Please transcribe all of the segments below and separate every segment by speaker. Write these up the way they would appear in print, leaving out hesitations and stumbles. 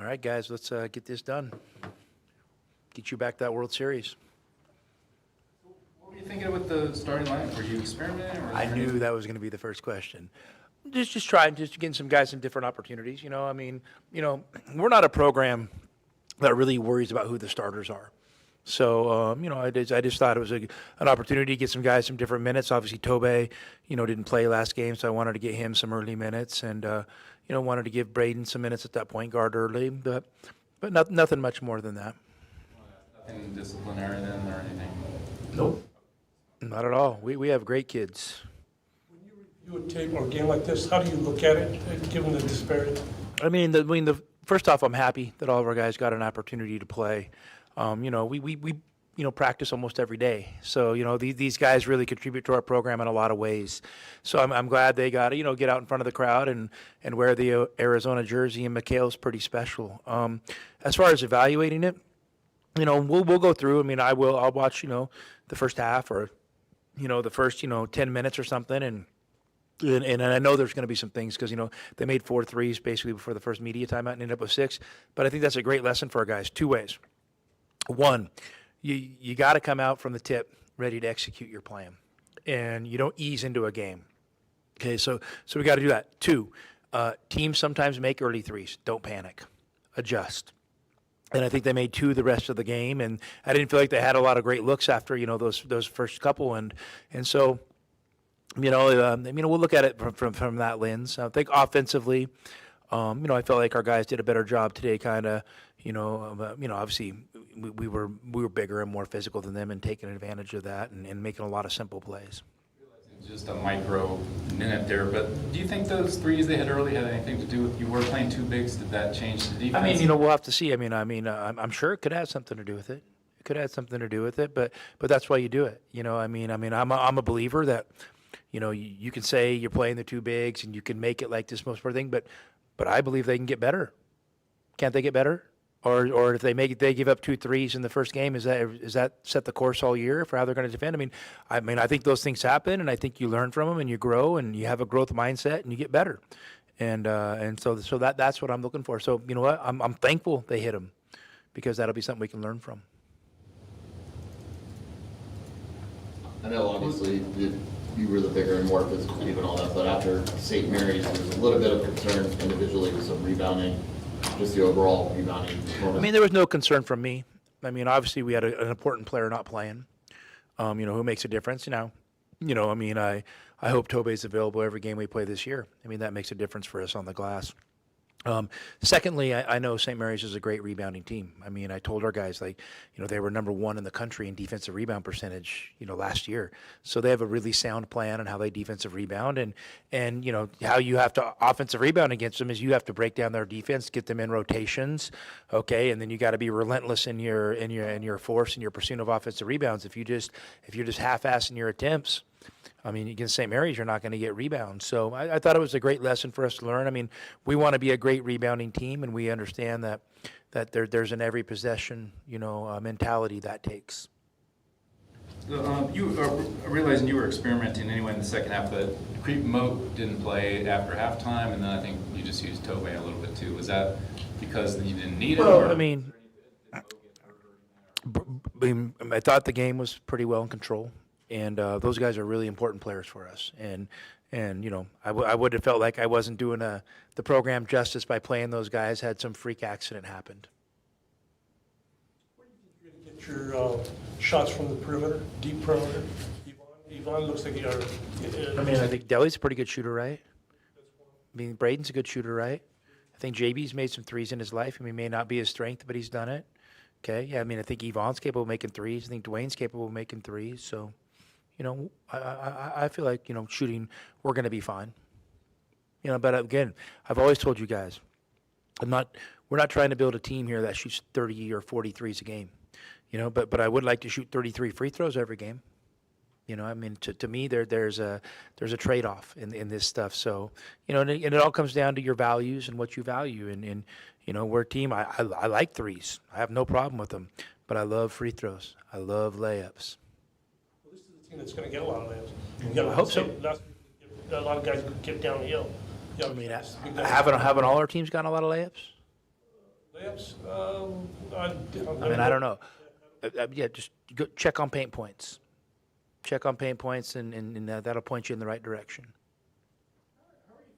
Speaker 1: All right, guys, let's get this done. Get you back that World Series.
Speaker 2: What were you thinking with the starting lineup? Were you experimenting? Or
Speaker 1: I knew that was going to be the first question. Just trying, just getting some guys some different opportunities. We're not a program that really worries about who the starters are. So, I just thought it was an opportunity to get some guys some different minutes. Obviously, Tobey, didn't play last game, so I wanted to get him some early minutes, and wanted to give Braden some minutes at that point guard early, but nothing much more than that.
Speaker 2: Nothing disciplinary then or anything?
Speaker 1: Nope. Not at all. We have great kids.
Speaker 3: When you review a tape or a game like this, how do you look at it, given the disparity?
Speaker 1: The first off, I'm happy that all of our guys got an opportunity to play. We practice almost every day. So, these guys really contribute to our program in a lot of ways. So I'm glad they got to, get out in front of the crowd and wear the Arizona jersey, and McKale's pretty special. As far as evaluating it, we'll go through. I'll watch, the first half or, the first, 10 minutes or something. And I know there's going to be some things because, they made 4 threes basically before the first media timeout and ended up with 6. But I think that's a great lesson for our guys, 2 ways. One, you got to come out from the tip ready to execute your plan, and you don't ease into a game. Okay, so we got to do that. 2, teams sometimes make early threes. Don't panic. Adjust. And I think they made 2 the rest of the game, and I didn't feel like they had a lot of great looks after those first couple, and so we'll look at it from that lens. I think offensively, I felt like our guys did a better job today, kind of. Obviously we were bigger and more physical than them and taking advantage of that and making a lot of simple plays.
Speaker 2: Just a micro minute there, but do you think those threes they had early had anything to do with you were playing 2 bigs? Did that change the defense?
Speaker 1: We'll have to see. I'm sure it could have something to do with it. It could have something to do with it, but that's why you do it. I'm a believer that, you can say you're playing the 2 bigs and you can make it like this most part thing, but I believe they can get better. Can't they get better? Or if they give up 2 threes in the first game, is that set the course all year for how they're going to defend? I think those things happen, and I think you learn from them and you grow and you have a growth mindset and you get better, and so that's what I'm looking for. So you know what, I'm thankful they hit them because that'll be something we can learn from.
Speaker 4: I know obviously you were the bigger and more physical team and all that, but after St. Mary's, there was a little bit of concern individually with some rebounding. Just the overall rebounding performance.
Speaker 1: There was no concern from me. Obviously we had an important player not playing, who makes a difference. I hope Tobey's available every game we play this year. That makes a difference for us on the glass. Secondly, I know St. Mary's is a great rebounding team. I told our guys, they were number 1 in the country in defensive rebound percentage, last year. So they have a really sound plan on how they defensive rebound, and how you have to offensive rebound against them is you have to break down their defense, get them in rotations, okay, and then you got to be relentless in your force and your pursuit of offensive rebounds. If you're just half-assing your attempts, against St. Mary's, you're not going to get rebounds. So I thought it was a great lesson for us to learn. We want to be a great rebounding team, and we understand that there's an every possession, mentality that takes.
Speaker 2: Realizing you were experimenting anyway in the second half, but Creep Moat didn't play after halftime, and then I think you just used Tobey a little bit too. Was that because you didn't need it?
Speaker 1: Well, I thought the game was pretty well in control. And those guys are really important players for us. And I would have felt like I wasn't doing the program justice by playing those guys had some freak accident happened.
Speaker 3: Where do you think you're going to get your shots from the perimeter, deep perimeter? Yvonne looks like you're.
Speaker 1: I think Deli's a pretty good shooter, right? Braden's a good shooter, right? I think JB's made some threes in his life. May not be his strength, but he's done it. Okay, yeah. I think Yvonne's capable of making threes. I think Dwayne's capable of making threes. So. I feel like, shooting, we're going to be fine. But again, I've always told you guys, we're not trying to build a team here that shoots 30 or 40 threes a game, but I would like to shoot 33 free throws every game. To me, there's a trade-off in this stuff. So, and it all comes down to your values and what you value. And we're a team, I like threes. I have no problem with them, but I love free throws. I love layups.
Speaker 3: That's going to get a lot of layups.
Speaker 1: I hope so.
Speaker 3: A lot of guys get downhill.
Speaker 1: Haven't all our teams gotten a lot of layups?
Speaker 3: Layups,
Speaker 1: I mean, I don't know. Yeah, just go check on paint points. Check on paint points, and that'll point you in the right direction.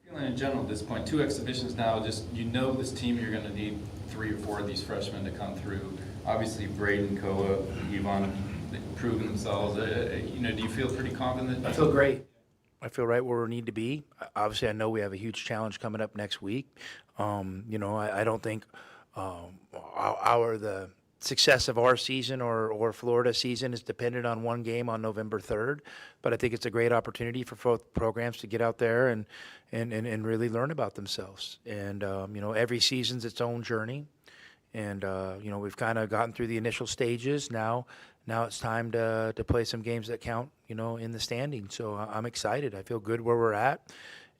Speaker 2: Feeling in general at this point, 2 exhibitions now, just, you know this team, you're going to need 3 or 4 of these freshmen to come through. Obviously, Braden, Koa, Yvonne, they've proven themselves. You know, do you feel pretty confident?
Speaker 1: I feel great. I feel right where we need to be. Obviously, I know we have a huge challenge coming up next week. You know, I don't think the success of our season or Florida season is dependent on one game on November 3rd, but I think it's a great opportunity for both programs to get out there and really learn about themselves. And, you know, every season's its own journey. And, you know, we've kind of gotten through the initial stages. Now it's time to play some games that count, you know, in the standings. So I'm excited. I feel good where we're at.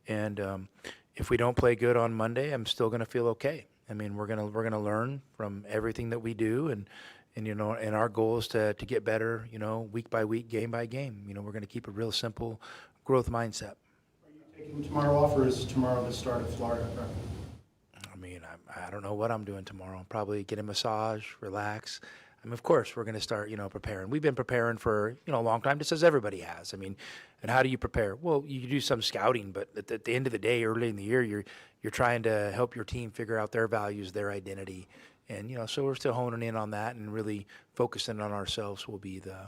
Speaker 1: And if we don't play good on Monday, I'm still going to feel okay. I mean, we're gonna learn from everything that we do, and you know, and our goal is to get better, you know, week by week, game by game. You know, we're gonna keep a real simple growth mindset.
Speaker 5: Are you taking tomorrow off, or is tomorrow the start of Florida prep?
Speaker 1: I mean, I don't know what I'm doing tomorrow. Probably get a massage, relax. I mean, of course, we're going to start, you know, preparing. We've been preparing for, you know, a long time, just as everybody has. I mean, and how do you prepare? Well, you do some scouting, but at the end of the day, early in the year, you're trying to help your team figure out their values, their identity. And, you know, so we're still honing in on that, and really focusing on ourselves will be the,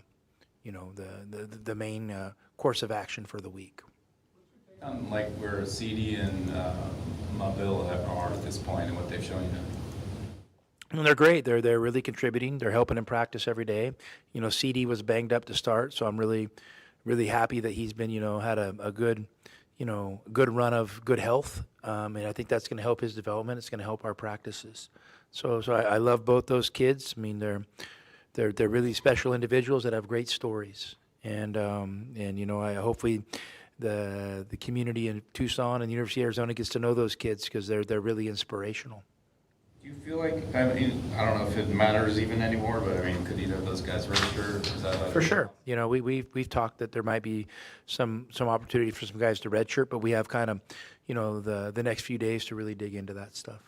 Speaker 1: you know, the main course of action for the week.
Speaker 2: Like where CD and Mobile are at this point and what they've shown you.
Speaker 1: And they're great. They're really contributing. They're helping in practice every day. You know, CD was banged up to start, so I'm really happy that he's been, you know, had a good, you know, good run of good health. And I think that's going to help his development. It's going to help our practices. So I love both those kids. I mean, they're really special individuals that have great stories. And you know, I hopefully the community in Tucson and the University of Arizona gets to know those kids, because they're really inspirational.
Speaker 2: Do you feel like, I mean, I don't know if it matters even anymore, but I mean, could either of those guys register? Is that
Speaker 1: For sure. You know, we've talked that there might be some opportunity for some guys to redshirt, but we have kind of, you know, the next few days to really dig into that stuff.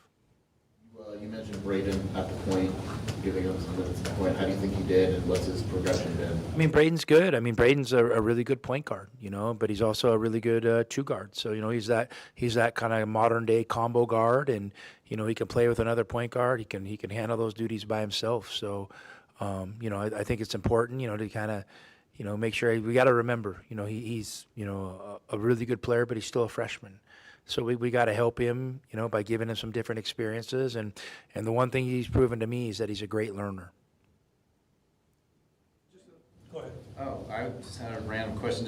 Speaker 4: You mentioned Braden at the point, giving him some minutes at the point. How do you think he did, and what's his progression been?
Speaker 1: I mean, Braden's good. I mean, Braden's a really good point guard, you know, but he's also a really good two guard. So, you know, he's that kind of modern day combo guard, and, you know, he can play with another point guard. He can handle those duties by himself. So, you know, I think it's important, you know, to kind of, you know, make sure we got to remember, you know, he's, you know, a really good player, but he's still a freshman. So we got to help him, you know, by giving him some different experiences. And the one thing he's proven to me is that he's a great learner.
Speaker 3: Go ahead.
Speaker 2: Oh, I just had a random question.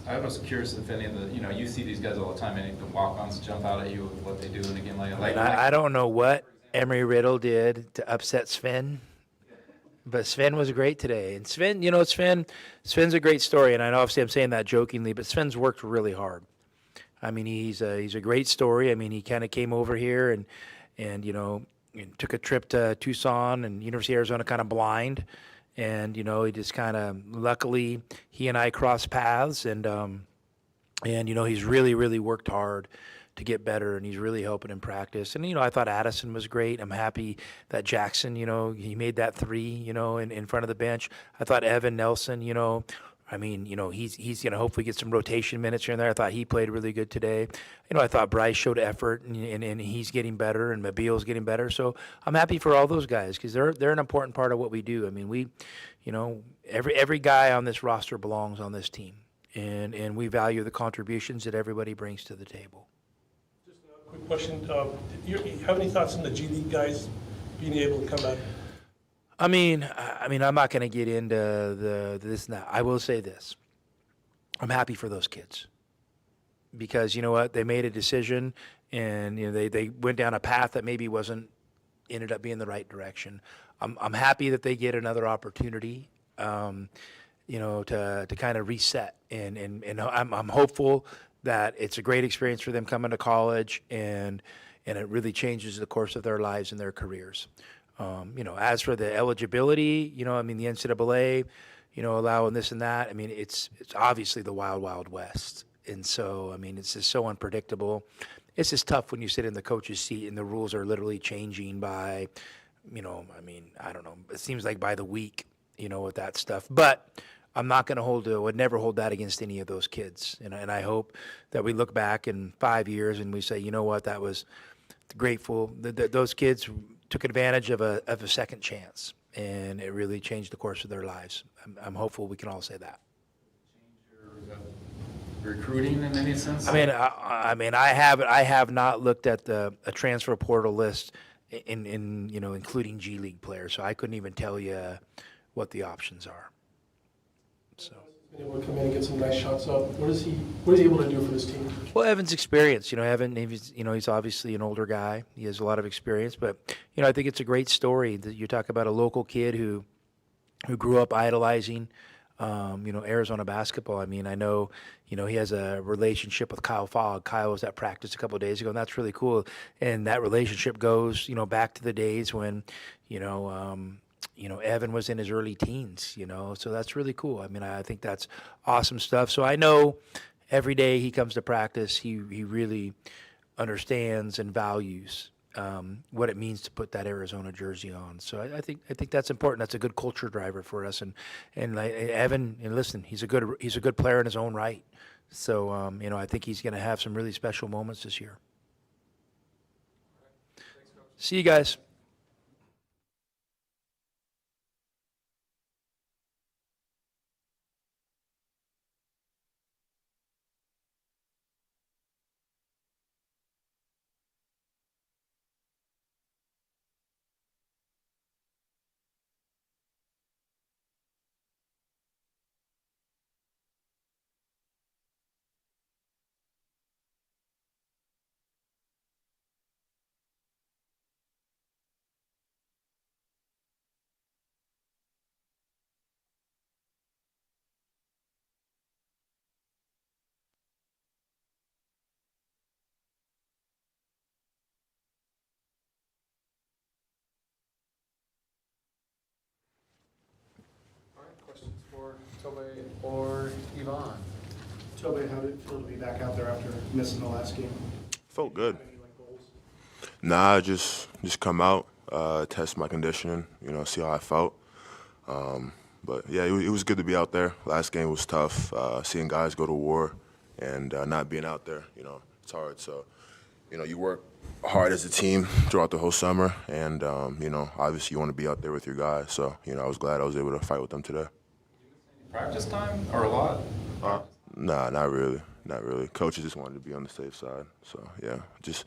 Speaker 2: I was curious if any of the, you know, you see these guys all the time, any of the walk-ons jump out at you with what they do in a game like that.
Speaker 1: And I don't know what Emery Riddle did to upset Sven, but Sven was great today. And Sven, you know, Sven's a great story. And I know obviously I'm saying that jokingly, but Sven's worked really hard. I mean, he's a great story. I mean, he kind of came over here and you know, took a trip to Tucson and University of Arizona kind of blind. And, you know, he just kind of, luckily, he and I crossed paths. And you know, he's really worked hard to get better, and he's really helping in practice. And, you know, I thought Addison was great. I'm happy that Jackson, you know, he made that 3, you know, in front of the bench. I thought Evan Nelson, you know, I mean, you know, he's going to hopefully get some rotation minutes here and there. I thought he played really good today. You know, I thought Bryce showed effort, and he's getting better, and Mobile's getting better. So I'm happy for all those guys, because they're an important part of what we do. I mean, you know, every guy on this roster belongs on this team, and we value the contributions that everybody brings to the table.
Speaker 3: Just a quick question. Do you have any thoughts on the G League guys being able to come back?
Speaker 1: I mean, I'm not going to get into this and that. I will say this. I'm happy for those kids, because, you know what, they made a decision, and, you know, they went down a path that maybe ended up being the right direction. I'm happy that they get another opportunity, you know, to kind of reset, and I'm hopeful that it's a great experience for them coming to college, and it really changes the course of their lives and their careers. You know, as for the eligibility, you know, I mean, the NCAA, you know, allowing this and that, I mean, it's obviously the wild, wild west. And so, I mean, it's just so unpredictable. it's just tough when you sit in the coach's seat and the rules are literally changing by, I don't know, it seems like by the week, with that stuff. But I'm not going to would never hold that against any of those kids. And I hope that we look back in 5 years and we say, you know what, that was grateful. Those kids took advantage of a second chance, and it really changed the course of their lives. I'm hopeful we can all say that.
Speaker 2: Recruiting in any sense?
Speaker 1: I have not looked at a transfer portal list in including G League players, so I couldn't even tell you what the options are. So.
Speaker 3: He's been able to come in and get some nice shots up. What is he able to do for this team?
Speaker 1: Well, Evan's experience. Evan, he's obviously an older guy. He has a lot of experience, but I think it's a great story that you talk about a local kid who grew up idolizing, Arizona basketball. I know, he has a relationship with Kyle Fogg. Kyle was at practice a couple of days ago, and that's really cool. And that relationship goes, back to the days when, Evan was in his early teens, so that's really cool. I think that's awesome stuff. So I know every day he comes to practice, he really understands and values what it means to put that Arizona jersey on. So I think that's important. That's a good culture driver for us. And like Evan, and listen, he's a good player in his own right. So I think he's going to have some really special moments this year. See you guys.
Speaker 6: Questions for Tobe or Yvonne?
Speaker 5: Toby, how did it feel to be back out there after missing the last game?
Speaker 7: Felt good.
Speaker 5: Any, goals?
Speaker 7: Nah, just come out, test my conditioning, see how I felt. But yeah, it was good to be out there. Last game was tough. Seeing guys go to war and not being out there, it's hard. So, you work hard as a team throughout the whole summer, and obviously you want to be out there with your guys. So, I was glad I was able to fight with them today.
Speaker 2: Practice time or a lot?
Speaker 7: Nah, not really. Not really. Coaches just wanted to be on the safe side. So, yeah, it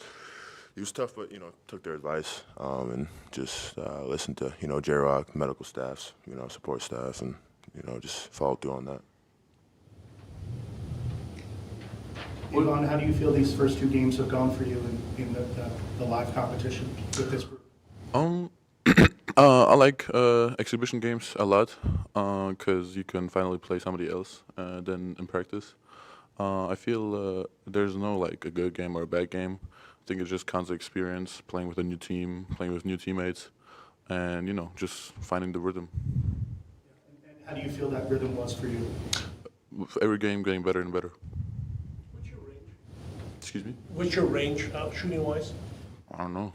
Speaker 7: was tough, but, took their advice and just listened to, J-Rock, medical staffs, support staff, and, just followed through on that.
Speaker 5: Yvonne, how do you feel these first two games have gone for you in the live competition with this group?
Speaker 8: I like exhibition games a lot because you can finally play somebody else than in practice. I feel there's no a good game or a bad game. I think it's just constant experience, playing with a new team, playing with new teammates, and just finding the rhythm.
Speaker 5: And how do you feel that rhythm was for you?
Speaker 8: With every game getting better and better.
Speaker 3: What's your range?
Speaker 8: Excuse me?
Speaker 3: What's your range shooting-wise?
Speaker 8: I don't know,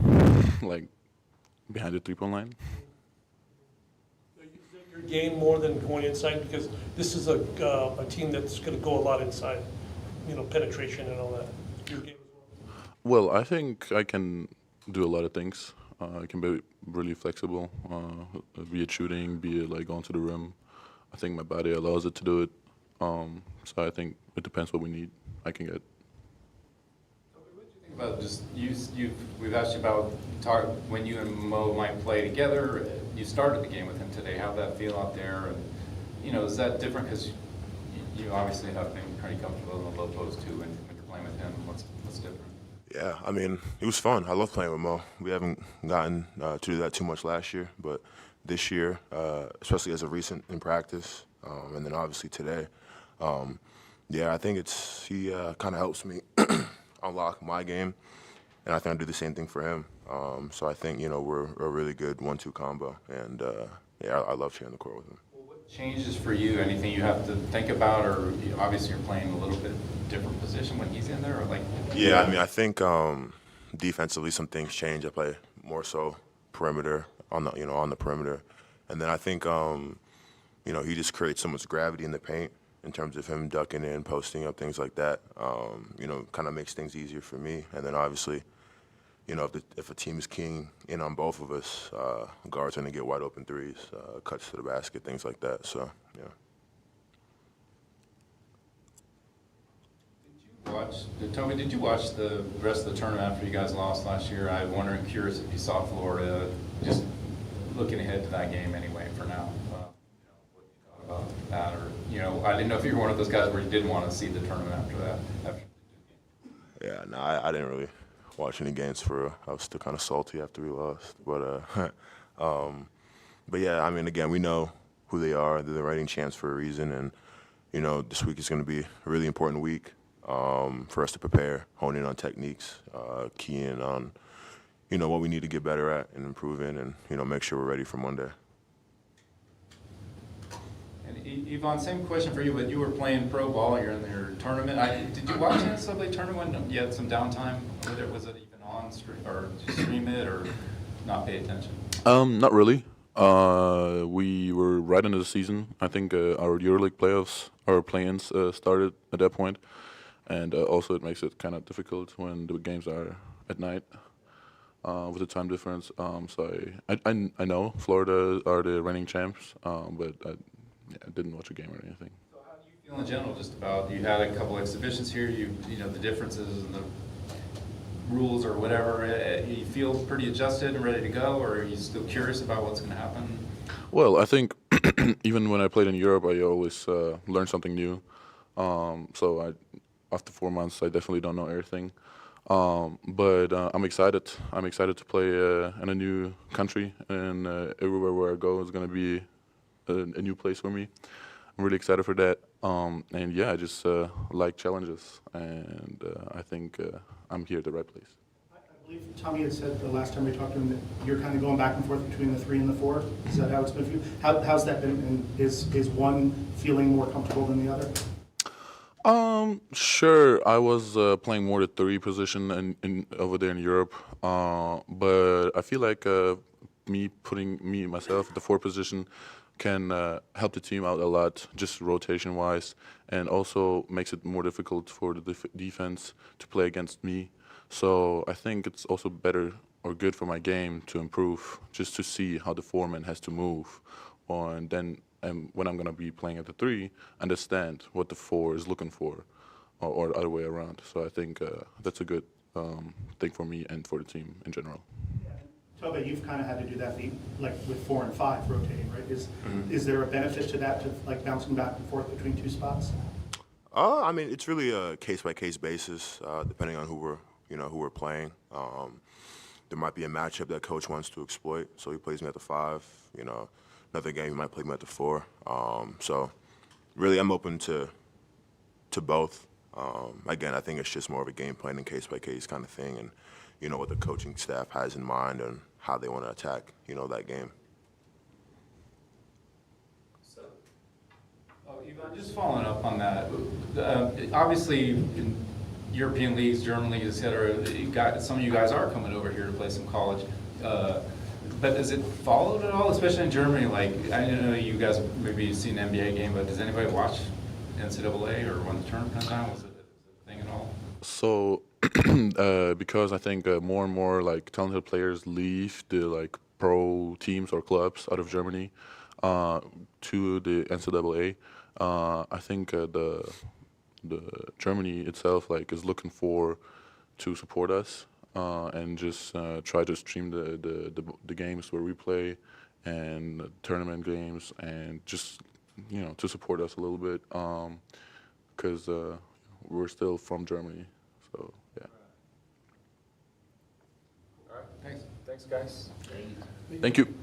Speaker 8: behind the 3-point line.
Speaker 3: Is it your game more than going inside? Because this is a team that's going to go a lot inside, penetration and all that. Your game as well?
Speaker 8: Well, I think I can do a lot of things. I can be really flexible, be it shooting, be it going to the rim. I think my body allows it to do it. So I think it depends what we need. I can get.
Speaker 2: What do you think about just we've asked you about when you and Mo might play together. You started the game with him today. How'd that feel out there? And is that different because you obviously have been pretty comfortable in the low post too when you're playing with him. What's different?
Speaker 7: Yeah, it was fun. I love playing with Mo. We haven't gotten to do that too much last year, but this year, especially as of recent in practice, and then obviously today, I think he kind of helps me unlock my game, and I think I do the same thing for him. So I think we're a really good 1-2 combo, and I love sharing the court with him.
Speaker 6: Well,
Speaker 2: Changes for you, anything you have to think about, or obviously you're playing a little bit different position when he's in there, or like?
Speaker 7: Yeah, I mean, I think defensively some things change. I play more so perimeter on the perimeter, and then I think he just creates so much gravity in the paint in terms of him ducking in, posting up, things like that. Kind of makes things easier for me, and then obviously, if a team is keying in on both of us, guards are going to get wide open threes, cuts to the basket, things like that. So, yeah.
Speaker 2: Tommy, did you watch the rest of the tournament after you guys lost last year? I'm wondering, curious if you saw Florida, just looking ahead to that game anyway for now. What you thought about that, or I didn't know if you were one of those guys where you didn't want to see the tournament after that.
Speaker 7: Yeah, no, I didn't really watch any games I was still kind of salty after we lost, but yeah, I mean, again, we know who they are. They're the reigning champs for a reason, and this week is going to be a really important week for us to prepare, hone in on techniques, key in on what we need to get better at and improve in, and make sure we're ready for Monday.
Speaker 2: And Yvonne, same question for you, but you were playing pro ball, you're in your tournament. Did you watch the NCAA tournament when you had some downtime? Was it even on stream, or did you stream it, or not pay attention?
Speaker 8: Not really. We were right into the season. I think our EuroLeague playoffs, our play-ins started at that point, and also it makes it kind of difficult when the games are at night with the time difference. So I know Florida are the reigning champs, but I didn't watch a game or anything.
Speaker 2: So how do you feel in general just about, you had a couple exhibitions here, the differences in the rules or whatever, you feel pretty adjusted and ready to go, or are you still curious about what's going to happen?
Speaker 8: Well, I think even when I played in Europe, I always learned something new. So after 4 months, I definitely don't know everything. But I'm excited. I'm excited to play in a new country, and everywhere where I go is going to be a new place for me. I'm really excited for that. And yeah, I just like challenges, and I think I'm here at the right place.
Speaker 5: I believe Tommy had said the last time we talked to him that you're kind of going back and forth between the 3 and the 4. Is that how it's been for you? How's that been? And is one feeling more comfortable than the other?
Speaker 8: Sure. I was playing more the 3 position over there in Europe, but I feel like putting myself at the 4 position can help the team out a lot, just rotation-wise, and also makes it more difficult for the defense to play against me. So I think it's also better or good for my game to improve, just to see how the 4-man has to move, and then when I'm going to be playing at the 3, understand what the 4 is looking for, or the other way around. So I think that's a good thing for me and for the team in general.
Speaker 5: Toba, you've kind of had to do that like with 4 and 5 rotating, right? Is there a benefit to that, to like bouncing back and forth between 2 spots?
Speaker 7: I mean, it's really a case-by-case basis, depending on who we're playing. There might be a matchup that coach wants to exploit, so he plays me at the 5. Another game he might play me at the 4. So really, I'm open to both. Again, I think it's just more of a game planning, case-by-case kind of thing, and what the coaching staff has in mind and how they want to attack, that game.
Speaker 2: So, Yvonne, just following up on that, obviously in European leagues, German leagues, et cetera, some of you guys are coming over here to play some college. But is it followed at all, especially in Germany? Like, I don't know, you guys maybe seen an NBA game, but does anybody watch NCAA, or when the tournament comes down, was it a thing at all?
Speaker 8: So, because I think more and more like talented players leave the pro teams or clubs out of Germany to the NCAA, I think the Germany itself is looking to support us and just try to stream the games where we play and tournament games, and just to support us a little bit because we're still from Germany. So yeah.
Speaker 6: All right. Thanks, guys.
Speaker 8: Thank you.